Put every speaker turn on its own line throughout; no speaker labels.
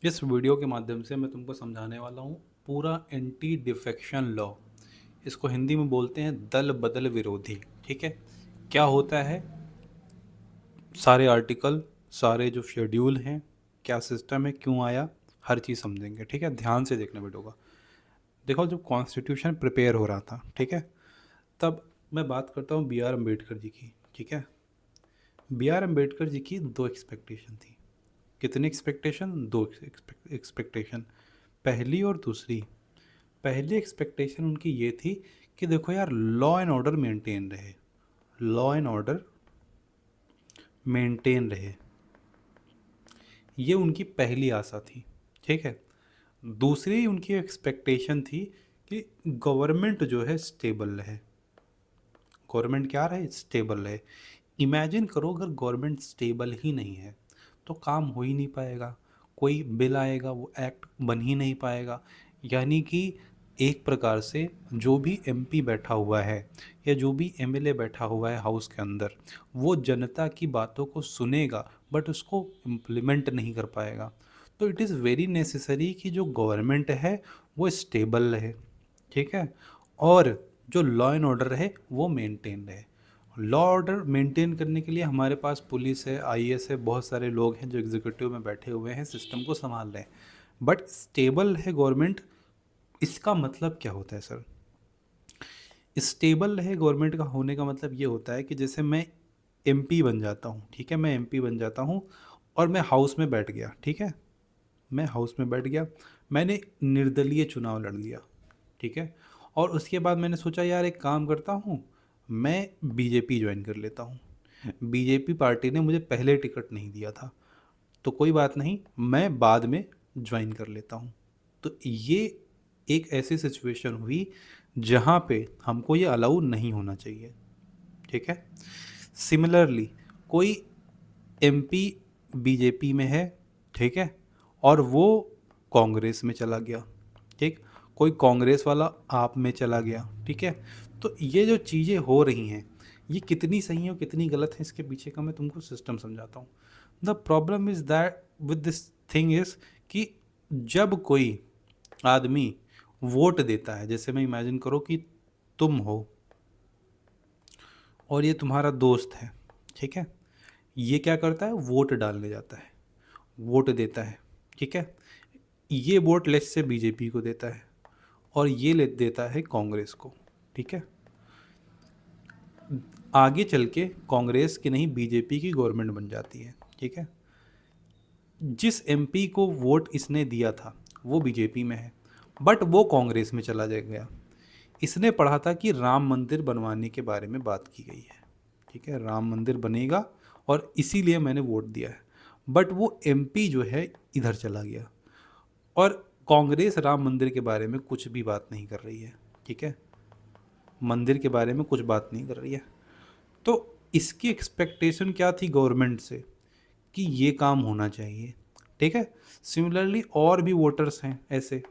इस वीडियो के माध्यम से मैं तुमको समझाने वाला हूँ पूरा एंटी डिफेक्शन लॉ। इसको हिंदी में बोलते हैं दल बदल विरोधी। ठीक है, क्या होता है, सारे आर्टिकल, सारे जो शेड्यूल हैं, क्या सिस्टम है, क्यों आया, हर चीज़ समझेंगे। ठीक है, ध्यान से देखना वीडियो का। देखो, जब कॉन्स्टिट्यूशन प्रिपेयर हो रहा था, ठीक है, तब मैं बात करता हूँ बी आर अम्बेडकर जी की। ठीक है, बी आर अम्बेडकर जी की दो एक्सपेक्टेशन थी। कितनी एक्सपेक्टेशन? दो एक्सपेक्टेशन, पहली और दूसरी। पहली एक्सपेक्टेशन उनकी ये थी कि देखो यार, लॉ एंड ऑर्डर मेंटेन रहे, लॉ एंड ऑर्डर मेंटेन रहे, ये उनकी पहली आशा थी। ठीक है, दूसरी उनकी एक्सपेक्टेशन थी कि गवर्नमेंट जो है स्टेबल रहे। गवर्नमेंट क्या रहे? स्टेबल रहे। इमेजिन करो, अगर गवर्नमेंट स्टेबल ही नहीं है तो काम हो ही नहीं पाएगा, कोई बिल आएगा वो एक्ट बन ही नहीं पाएगा। यानी कि एक प्रकार से जो भी एमपी बैठा हुआ है या जो भी एमएलए बैठा हुआ है हाउस के अंदर, वो जनता की बातों को सुनेगा बट उसको इम्प्लीमेंट नहीं कर पाएगा। तो इट इज़ वेरी नेसेसरी कि जो गवर्नमेंट है वो स्टेबल रहे। ठीक है, और जो लॉ एंड ऑर्डर रहे वो मेंटेन रहे। लॉ ऑर्डर मेंटेन करने के लिए हमारे पास पुलिस है, आईएएस है, बहुत सारे लोग हैं जो एग्जीक्यूटिव में बैठे हुए हैं, सिस्टम को संभाल रहे हैं। बट स्टेबल है गवर्नमेंट, इसका मतलब क्या होता है सर? स्टेबल रहे गवर्नमेंट का होने का मतलब ये होता है कि जैसे मैं एमपी बन जाता हूँ, ठीक है, मैं एमपी बन जाता हूँ और मैं हाउस में बैठ गया। ठीक है, मैं हाउस में बैठ गया, मैंने निर्दलीय चुनाव लड़ लिया। ठीक है, और उसके बाद मैंने सोचा यार एक काम करता हूँ, मैं बीजेपी ज्वाइन कर लेता हूँ। बीजेपी पार्टी ने मुझे पहले टिकट नहीं दिया था, तो कोई बात नहीं, मैं बाद में ज्वाइन कर लेता हूँ। तो ये एक ऐसी सिचुएशन हुई जहाँ पे हमको ये अलाउ नहीं होना चाहिए। ठीक है, सिमिलरली कोई एमपी बीजेपी में है, ठीक है, और वो कांग्रेस में चला गया। ठीक, कोई कांग्रेस वाला आप में चला गया। ठीक है, तो ये जो चीज़ें हो रही हैं, ये कितनी सही हैं और कितनी गलत हैं, इसके पीछे का मैं तुमको सिस्टम समझाता हूँ। The problem is that with this thing is कि जब कोई आदमी वोट देता है, जैसे मैं इमेजिन करो कि तुम हो और ये तुम्हारा दोस्त है। ठीक है, ये क्या करता है? वोट डालने जाता है, वोट देता है। ठीक है, ये वोट लेस से बीजेपी को देता है और ये ले देता है कांग्रेस को। ठीक है, आगे चल के कांग्रेस की नहीं बीजेपी की गवर्नमेंट बन जाती है। ठीक है, जिस एमपी को वोट इसने दिया था वो बीजेपी में है बट वो कांग्रेस में चला गया। इसने पढ़ा था कि राम मंदिर बनवाने के बारे में बात की गई है। ठीक है, राम मंदिर बनेगा और इसीलिए मैंने वोट दिया है। बट वो एमपी जो है इधर चला गया और कांग्रेस राम मंदिर के बारे में कुछ भी बात नहीं कर रही है। ठीक है, मंदिर के बारे में कुछ बात नहीं कर रही है। तो इसकी एक्सपेक्टेशन क्या थी गवर्नमेंट से कि ये काम होना चाहिए। ठीक है, सिमिलरली और भी वोटर्स हैं ऐसे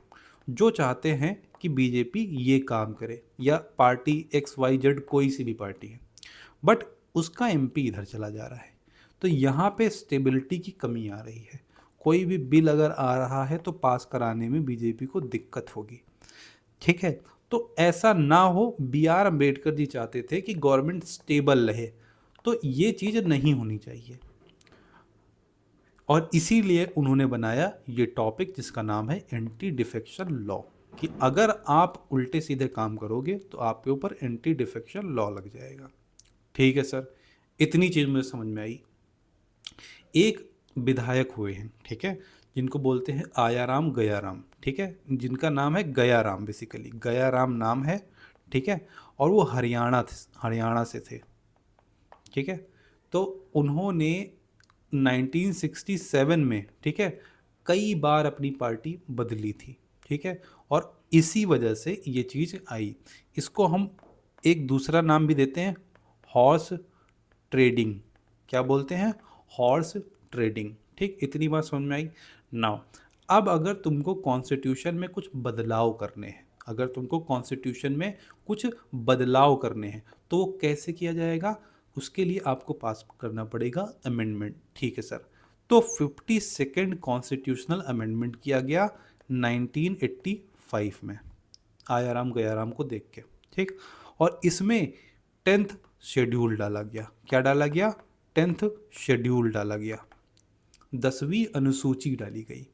जो चाहते हैं कि बीजेपी ये काम करे या पार्टी एक्स वाई जेड कोई सी भी पार्टी है, बट उसका एमपी इधर चला जा रहा है। तो यहाँ पे स्टेबिलिटी की कमी आ रही है। कोई भी बिल अगर आ रहा है तो पास कराने में बीजेपी को दिक्कत होगी। ठीक है, तो ऐसा ना हो, बी आर अम्बेडकर जी चाहते थे कि गवर्नमेंट स्टेबल रहे, तो ये चीज़ नहीं होनी चाहिए और इसीलिए उन्होंने बनाया ये टॉपिक जिसका नाम है एंटी डिफेक्शन लॉ, कि अगर आप उल्टे सीधे काम करोगे तो आपके ऊपर एंटी डिफेक्शन लॉ लग जाएगा। ठीक है सर, इतनी चीज़ मुझे समझ में आई। एक विधायक हुए हैं, ठीक है, जिनको बोलते हैं आयाराम गयाराम। ठीक है, जिनका नाम है गयाराम, बेसिकली गयाराम नाम है। ठीक है, और वो हरियाणा से थे। ठीक है, तो उन्होंने 1967 में, ठीक है, कई बार अपनी पार्टी बदली थी। ठीक है, और इसी वजह से ये चीज़ आई। इसको हम एक दूसरा नाम भी देते हैं, हॉर्स ट्रेडिंग। क्या बोलते हैं? Horse trading. ठीक, इतनी बात समझ में आई। नाउ, अब अगर तुमको कॉन्स्टिट्यूशन में कुछ बदलाव करने हैं, अगर तुमको कॉन्स्टिट्यूशन में कुछ बदलाव करने हैं तो वो कैसे किया जाएगा? उसके लिए आपको पास करना पड़ेगा अमेंडमेंट। ठीक है सर, तो 52nd कॉन्स्टिट्यूशनल अमेंडमेंट किया गया 1985 में, आया राम गया राम को देख के, ठीक। और इसमें 10th शेड्यूल डाला गया। क्या डाला गया? 10th शेड्यूल डाला गया, 10वीं अनुसूची डाली गई।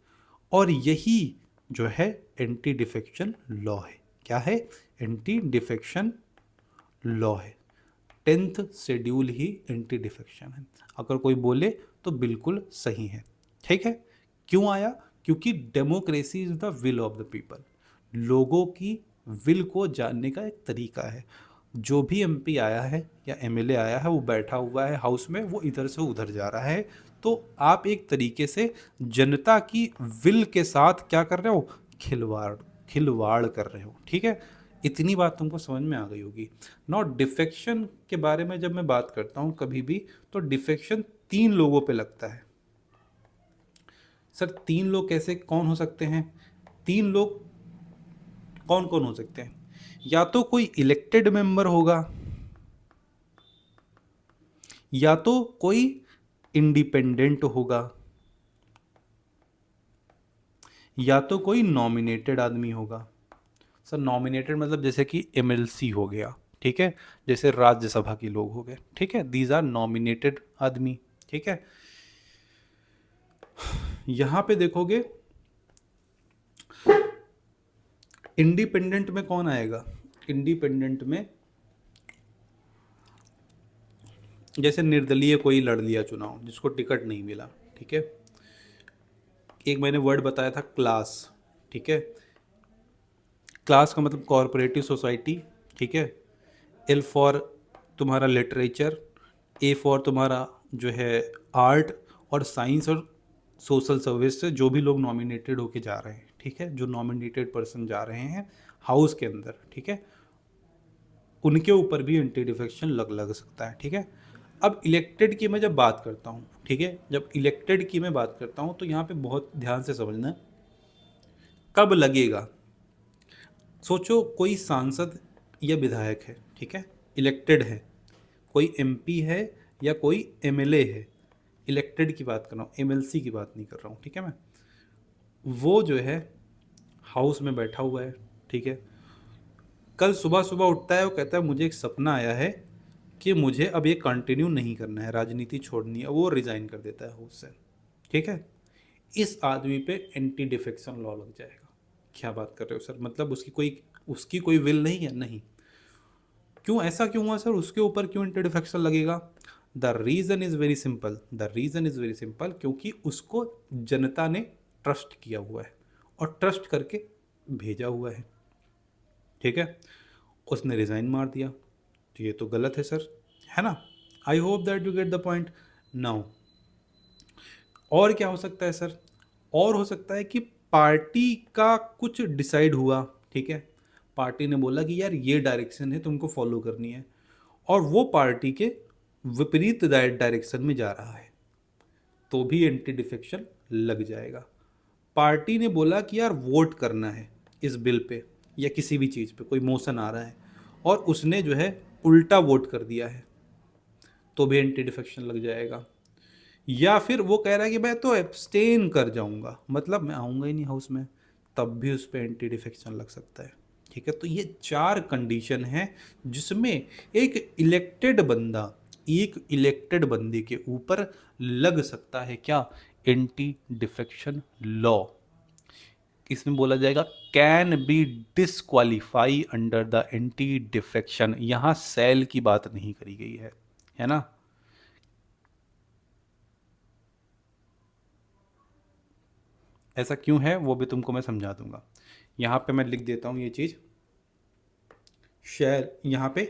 और यही जो है एंटी डिफेक्शन लॉ है। क्या है? एंटी डिफेक्शन लॉ है। 10th शेड्यूल ही एंटी डिफेक्शन है। अगर कोई बोले तो बिल्कुल सही है, ठीक है। क्यों आया? क्योंकि democracy is the will of the people. लोगों की विल को जानने का एक तरीका है। जो भी एमपी आया है या एमएलए आया है, वो बैठा हुआ है हाउस में, वो इधर से उधर जा रहा है, तो आप एक तरीके से जनता की विल के साथ क्या कर रहे हो? खिलवाड़ कर रहे हो, ठीक है। इतनी बात तुमको समझ में आ गई होगी। नॉट डिफेक्शन के बारे में जब मैं बात करता हूँ कभी भी, तो डिफेक्शन 3 लोगों पे लगता है। सर 3 लोग कैसे, कौन हो सकते हैं? 3 लोग कौन कौन हो सकते हैं? या तो कोई इलेक्टेड मेंबर होगा, या तो कोई इंडिपेंडेंट होगा, या तो कोई नॉमिनेटेड आदमी होगा। सर नॉमिनेटेड मतलब जैसे कि एमएलसी हो गया, ठीक है, जैसे राज्यसभा के लोग हो गए, ठीक है, दीज आर नॉमिनेटेड आदमी, ठीक है। यहां पे देखोगे इंडिपेंडेंट में कौन आएगा? इंडिपेंडेंट में जैसे निर्दलीय कोई लड़ लिया चुनाव, जिसको टिकट नहीं मिला, ठीक है। एक मैंने वर्ड बताया था क्लास, ठीक है। क्लास का मतलब कॉरपोरेटिव सोसाइटी, ठीक है। एल फॉर तुम्हारा लिटरेचर, ए फॉर तुम्हारा जो है आर्ट, और साइंस और सोशल सर्विस से जो भी लोग नॉमिनेटेड होके जा रहे हैं, ठीक है, जो नॉमिनेटेड पर्सन जा रहे हैं हाउस के अंदर, ठीक है, उनके ऊपर भी एंटी डिफेक्शन लग सकता है, ठीक है। अब इलेक्टेड की मैं जब बात करता हूँ, ठीक है, जब इलेक्टेड की मैं बात करता हूँ तो यहाँ पे बहुत ध्यान से समझना, कब लगेगा। सोचो कोई सांसद या विधायक है, ठीक है, इलेक्टेड है, कोई एमपी है या कोई एमएलए है, इलेक्टेड की बात कर रहा हूँ, एमएलसी की बात नहीं कर रहा हूँ, ठीक है। मैं वो जो है हाउस में बैठा हुआ है, ठीक है। कल सुबह सुबह उठता है, वो कहता है मुझे एक सपना आया है कि मुझे अब ये कंटिन्यू नहीं करना है, राजनीति छोड़नी है, वो रिज़ाइन कर देता है हाउस से, ठीक है। इस आदमी पे एंटी डिफेक्शन लॉ लग जाएगा। क्या बात कर रहे हो सर? मतलब उसकी कोई विल नहीं है? नहीं। क्यों, ऐसा क्यों हुआ सर? उसके ऊपर क्यों एंटी डिफेक्शन लगेगा? The reason is very simple, the reason is very simple, क्योंकि उसको जनता ने ट्रस्ट किया हुआ है और ट्रस्ट करके भेजा हुआ है, ठीक है। उसने रिज़ाइन मार दिया, तो ये तो गलत है सर, है ना। I hope that you get the point now. और क्या हो सकता है सर? और हो सकता है कि पार्टी का कुछ डिसाइड हुआ, ठीक है, पार्टी ने बोला कि यार ये डायरेक्शन है, तुमको फॉलो करनी है, और वो पार्टी के विपरीत डायरेक्शन में जा रहा है, तो भी एंटी डिफेक्शन लग जाएगा। पार्टी ने बोला कि यार वोट करना है इस बिल पे या किसी भी चीज़ पे, कोई मोशन आ रहा है, और उसने जो है उल्टा वोट कर दिया है, तो भी एंटी डिफेक्शन लग जाएगा। या फिर वो कह रहा है कि मैं तो एब्सटेन कर जाऊंगा, मतलब मैं आऊँगा ही नहीं हाउस में, तब भी उस पर एंटी डिफेक्शन लग सकता है, ठीक है। तो ये 4 कंडीशन है जिसमें एक इलेक्टेड बंदे के ऊपर लग सकता है क्या? Anti defection law. इसमें बोला जाएगा can be disqualify under the anti defection. यहाँ सेल की बात नहीं करी गई है ना। ऐसा क्यों है वो भी तुमको मैं समझा दूंगा। यहाँ पे मैं लिख देता हूँ ये चीज़, शेयर, यहाँ पे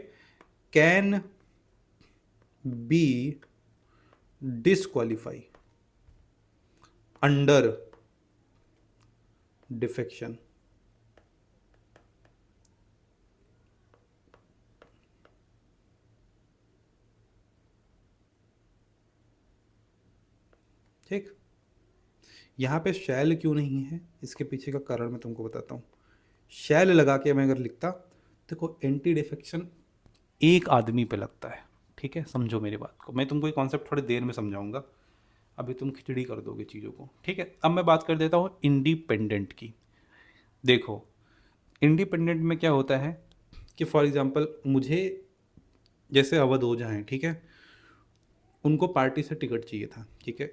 can be disqualify under defection, ठीक। यहाँ पे शैल क्यों नहीं है, इसके पीछे का कारण मैं तुमको बताता हूँ। शैल लगा के मैं अगर लिखता, देखो एंटी डिफेक्शन एक आदमी पे लगता है, ठीक है, समझो मेरी बात को, मैं तुमको ये कॉन्सेप्ट थोड़ी देर में समझाऊंगा, अभी तुम खिचड़ी कर दोगे चीज़ों को, ठीक है। अब मैं बात कर देता हूँ इंडिपेंडेंट की। देखो इंडिपेंडेंट में क्या होता है कि फॉर एग्जांपल मुझे, जैसे अवध ओझा हैं, ठीक है, उनको पार्टी से टिकट चाहिए था, ठीक है।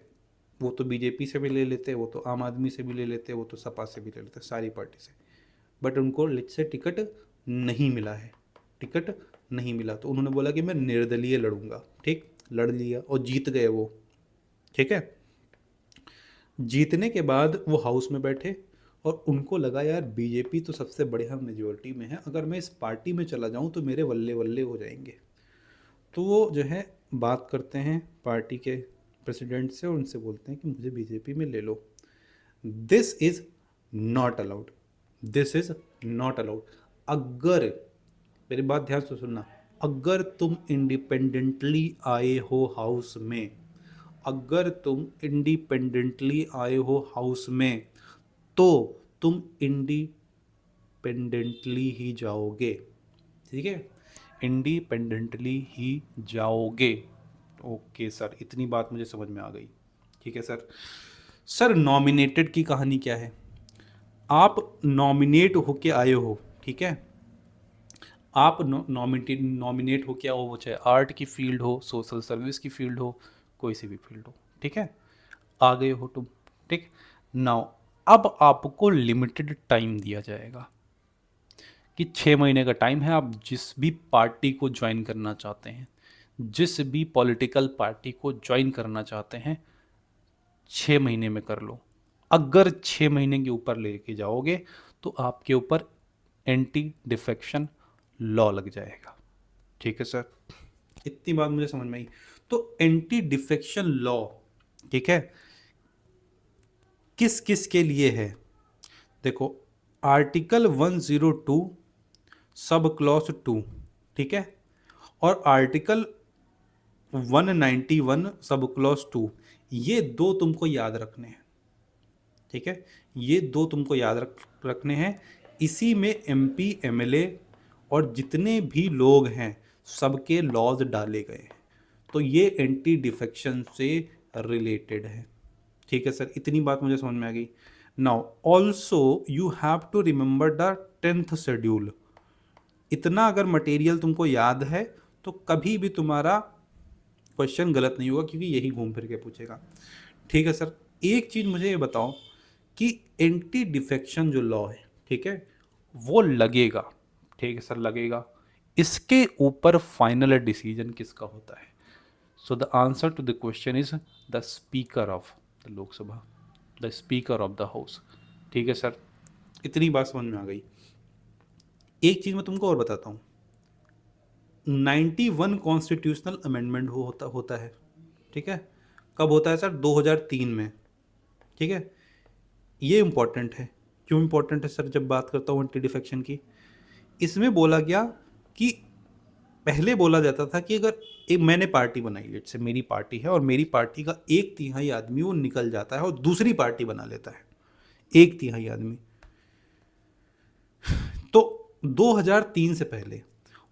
वो तो बीजेपी से भी ले लेते, वो तो आम आदमी से भी ले लेते, वो तो सपा से भी ले लेते, सारी पार्टी से, बट उनको लिस्ट से टिकट नहीं मिला है, टिकट नहीं मिला। तो उन्होंने बोला कि मैं निर्दलीय लड़ूंगा, ठीक, लड़ लिया और जीत गए वो, ठीक है। जीतने के बाद वो हाउस में बैठे और उनको लगा यार बीजेपी तो सबसे बढ़िया मेजोरिटी में है, अगर मैं इस पार्टी में चला जाऊं तो मेरे वल्ले वल्ले हो जाएंगे। तो वो जो है बात करते हैं पार्टी के प्रेसिडेंट से और उनसे बोलते हैं कि मुझे बीजेपी में ले लो। This is not allowed, this is not allowed. अगर, मेरी बात ध्यान से सुनना, अगर तुम इंडिपेंडेंटली आए हो हाउस में, अगर तुम इंडिपेंडेंटली आए हो हाउस में, तो तुम इंडिपेंडेंटली ही जाओगे, ठीक है, इंडिपेंडेंटली ही जाओगे। ओके सर, इतनी बात मुझे समझ में आ गई, ठीक है सर। सर नॉमिनेटेड की कहानी क्या है? आप नॉमिनेट होके आए हो, ठीक है, आप नॉमिनेट हो क्या हो, चाहे आर्ट की फील्ड हो, सोशल सर्विस की फील्ड हो, कोई सी भी फील्ड हो, ठीक है, आ गए हो तुम, ठीक। नाउ अब आपको लिमिटेड टाइम दिया जाएगा कि 6 महीने का टाइम है, आप जिस भी पार्टी को ज्वाइन करना चाहते हैं, जिस भी पॉलिटिकल पार्टी को ज्वाइन करना चाहते हैं, 6 महीने में कर लो। अगर 6 महीने के ऊपर लेके जाओगे तो आपके ऊपर एंटी डिफेक्शन लॉ लग जाएगा, ठीक है सर। इतनी बात मुझे समझ में आई। तो एंटी डिफेक्शन लॉ, ठीक है, किस किस के लिए है? देखो आर्टिकल 102 सब क्लॉज 2, ठीक है, और आर्टिकल 191 सब क्लॉज 2, ये दो तुमको याद रखने हैं, ठीक है, ये दो तुमको याद रखने हैं। इसी में एमपी एमएलए और जितने भी लोग हैं सबके लॉज डाले गए हैं। तो ये एंटी डिफेक्शन से रिलेटेड है, ठीक है सर। इतनी बात मुझे समझ में आ गई। Now also you have to remember the 10th schedule. इतना अगर मटेरियल तुमको याद है तो कभी भी तुम्हारा क्वेश्चन गलत नहीं होगा, क्योंकि यही घूम फिर के पूछेगा, ठीक है सर। एक चीज़ मुझे ये बताओ कि एंटी डिफेक्शन जो लॉ है, ठीक है, वो लगेगा, ठीक है सर, लगेगा, इसके ऊपर फाइनल डिसीजन किसका होता है? So the answer to the question is the speaker of the Lok Sabha, the speaker of the house, ठीक है सर। इतनी बात समझ में आ गई। एक चीज़ मैं तुमको और बताता हूँ, 91 कॉन्स्टिट्यूशनल अमेंडमेंट होता है, ठीक है। कब होता है सर? 2003 में, ठीक है। ये इम्पॉर्टेंट है। क्यों इम्पॉर्टेंट है सर? जब बात करता हूँ एंटी डिफेक्शन की, इसमें बोला गया कि पहले बोला जाता था कि अगर एक मैंने पार्टी बनाई, लेट से मेरी पार्टी है और मेरी पार्टी का 1/3 आदमी वो निकल जाता है और दूसरी पार्टी बना लेता है, 1/3 आदमी, तो 2003 से पहले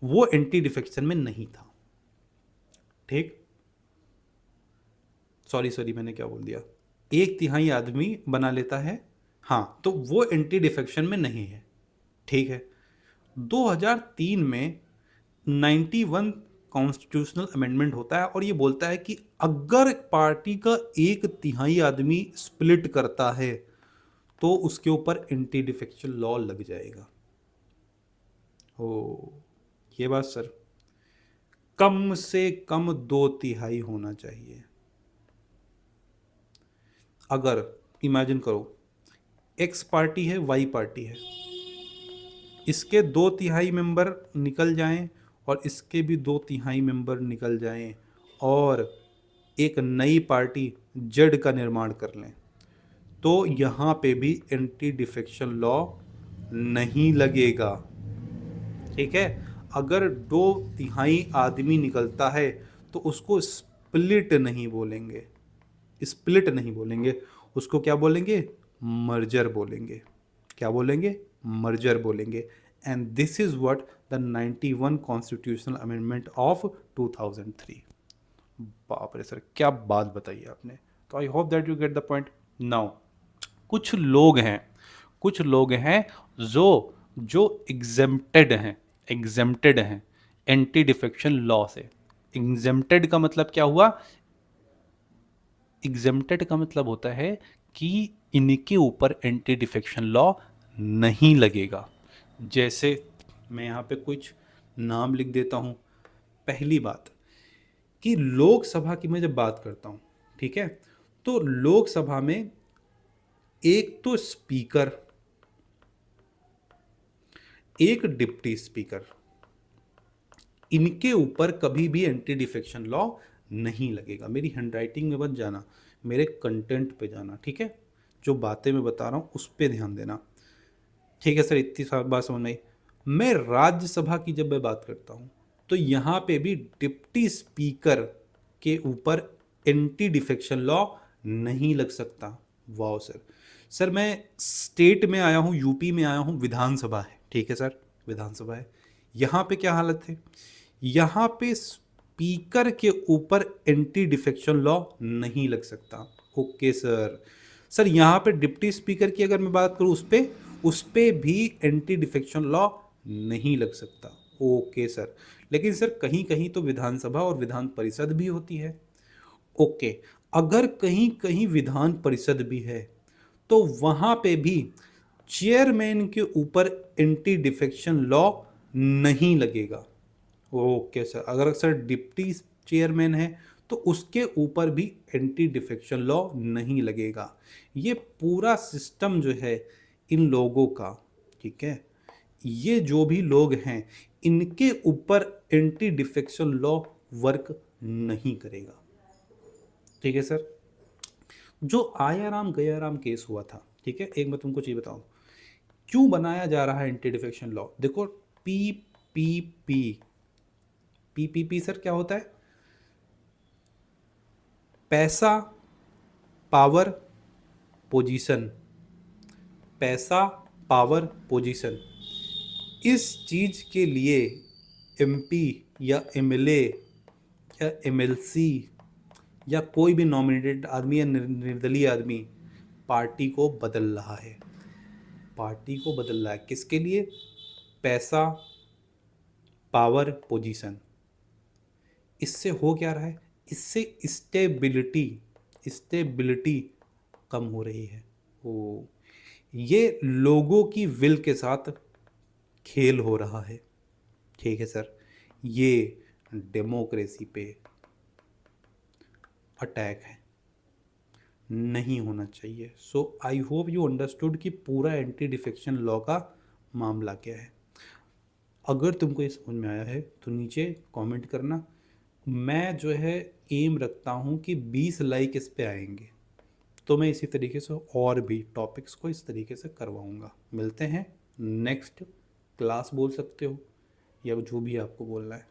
वो एंटी डिफेक्शन में नहीं था, ठीक। सॉरी मैंने क्या बोल दिया, 1/3 आदमी बना लेता है, हाँ, तो वो एंटी डिफेक्शन में नहीं है, ठीक है। 2003 में 91 कॉन्स्टिट्यूशनल अमेंडमेंट होता है और ये बोलता है कि अगर पार्टी का 1/3 आदमी स्प्लिट करता है तो उसके ऊपर एंटी डिफेक्शन लॉ लग जाएगा। ओ, ये बात सर, कम से कम 2/3 होना चाहिए। अगर इमेजिन करो एक्स पार्टी है, वाई पार्टी है, इसके 2/3 मेंबर निकल जाएं और इसके भी 2/3 मेंबर निकल जाएं और एक नई पार्टी जेड का निर्माण कर लें, तो यहाँ पे भी एंटी डिफेक्शन लॉ नहीं लगेगा, ठीक है। अगर 2/3 आदमी निकलता है तो उसको स्प्लिट नहीं बोलेंगे, स्प्लिट नहीं बोलेंगे, उसको क्या बोलेंगे? मर्जर बोलेंगे। क्या बोलेंगे? मर्जर बोलेंगे। And this is what the 91 constitutional amendment of 2003। बाप रे सर, क्या बात बताई आपने, तो I hope that you get the point now. कुछ लोग हैं जो जो एग्जेम्प्टेड हैं एंटी डिफेक्शन लॉ से। एग्जेम्प्टेड का मतलब क्या हुआ? एग्जेम्प्टेड का मतलब होता है कि इनके ऊपर एंटी डिफेक्शन लॉ नहीं लगेगा। जैसे मैं यहाँ पे कुछ नाम लिख देता हूँ। पहली बात कि लोकसभा की मैं जब बात करता हूँ, ठीक है, तो लोकसभा में एक तो स्पीकर, एक डिप्टी स्पीकर, इनके ऊपर कभी भी एंटी डिफेक्शन लॉ नहीं लगेगा। मेरी हैंडराइटिंग में मत जाना, मेरे कंटेंट पे जाना, ठीक है? जो बातें मैं बता रहा हूँ उस पर ध्यान देना, ठीक है सर? इतनी बात समझ में आई। मैं राज्यसभा की जब मैं बात करता हूँ तो यहाँ पे भी डिप्टी स्पीकर के ऊपर एंटी डिफेक्शन लॉ नहीं लग सकता। वाह सर। सर मैं स्टेट में आया हूँ, यूपी में आया हूँ, विधानसभा है, ठीक है सर, विधानसभा है। यहाँ पे क्या हालत है? यहाँ पे स्पीकर के ऊपर एंटी डिफेक्शन लॉ नहीं लग सकता। Okay sir. सर यहाँ पे डिप्टी स्पीकर की अगर मैं बात करूँ उस पे भी एंटी डिफेक्शन लॉ नहीं लग सकता। Okay sir. लेकिन सर कहीं कहीं तो विधानसभा और विधान परिषद भी होती है। ओके। अगर कहीं कहीं विधान परिषद भी है तो वहां पे भी चेयरमैन के ऊपर एंटी डिफेक्शन लॉ नहीं लगेगा। Okay sir. अगर सर डिप्टी चेयरमैन है तो उसके ऊपर भी एंटी डिफेक्शन लॉ नहीं लगेगा। ये पूरा सिस्टम जो है इन लोगों का, ठीक है, ये जो भी लोग हैं इनके ऊपर एंटी डिफेक्शन लॉ वर्क नहीं करेगा, ठीक है सर? जो आयाराम गयाराम केस हुआ था, ठीक है, एक मैं तुमको चीज बताऊं क्यों बनाया जा रहा है एंटी डिफेक्शन लॉ। देखो, P P P P sir क्या होता है? पैसा, पावर, पोजीशन। पैसा, पावर, पोजीशन। इस चीज के लिए एमपी या एमएलए या एमएलसी या कोई भी नॉमिनेटेड आदमी या निर्दलीय आदमी पार्टी को बदल रहा है। पार्टी को बदल रहा है किसके लिए? पैसा, पावर, पोजीशन। इससे हो क्या रहा है? इससे स्टेबिलिटी कम हो रही है। ओ, ये लोगों की विल के साथ खेल हो रहा है, ठीक है सर? ये डेमोक्रेसी पे अटैक है, नहीं होना चाहिए। सो आई होप यू अंडरस्टूड कि पूरा एंटी डिफेक्शन लॉ का मामला क्या है। अगर तुमको ये समझ में आया है तो नीचे कमेंट करना। मैं जो है एम रखता हूँ कि 20 लाइक इस पे आएंगे तो मैं इसी तरीके से और भी टॉपिक्स को इस तरीके से करवाऊँगा। मिलते हैं नेक्स्ट क्लास बोल सकते हो या जो भी आपको बोलना है।